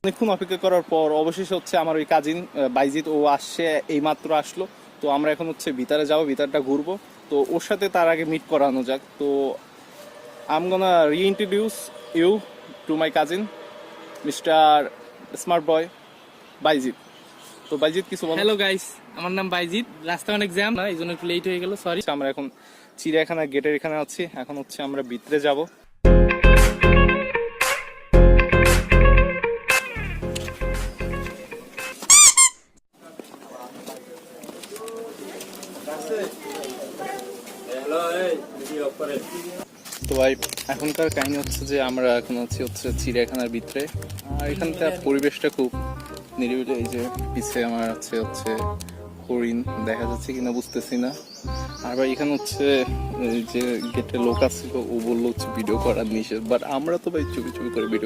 অনেকক্ষণ অপেক্ষা করার পর অবশেষে হচ্ছে আমার ওই কাজিন বাইজিৎ ও আসছে, এই মাত্র আসলো। তো আমরা এখন হচ্ছে ভিতরে যাবো, ভিতরটা ঘুরবো। তো ওর সাথে তার আগে মিট করানো যাক। তো I am gonna reintroduce you to my cousin mister smart boy Baijit. তো বাইজিৎ কিছু বলো। হ্যালো গাইস, আমার নাম বাইজিৎ। রাস্তা অনেক জ্যাম না, এই জন্য একটু লেট হয়ে গেল, সরি। আমরা এখন চিড়িয়াখানা গেটের এখানে আছি, এখন হচ্ছে আমরা ভিতরে যাব। তো ভাই এখনকার কাহিনী হচ্ছে যে আমরা এখন আছি হচ্ছে চিড়িয়াখানার ভিতরে। আর এখানকার পরিবেশটা খুব নিরিবিলি। এই যে পিছে আমার হচ্ছে হরিণ দেখা যাচ্ছে কিনা বুঝতেছি না। আর ভাই এখানে হচ্ছে এই যে গেটে লোক আসছিল, ও বললো হচ্ছে ভিডিও করার নিষেধ, বাট আমরা তো ভাই চুপি চুপি করে ভিডিও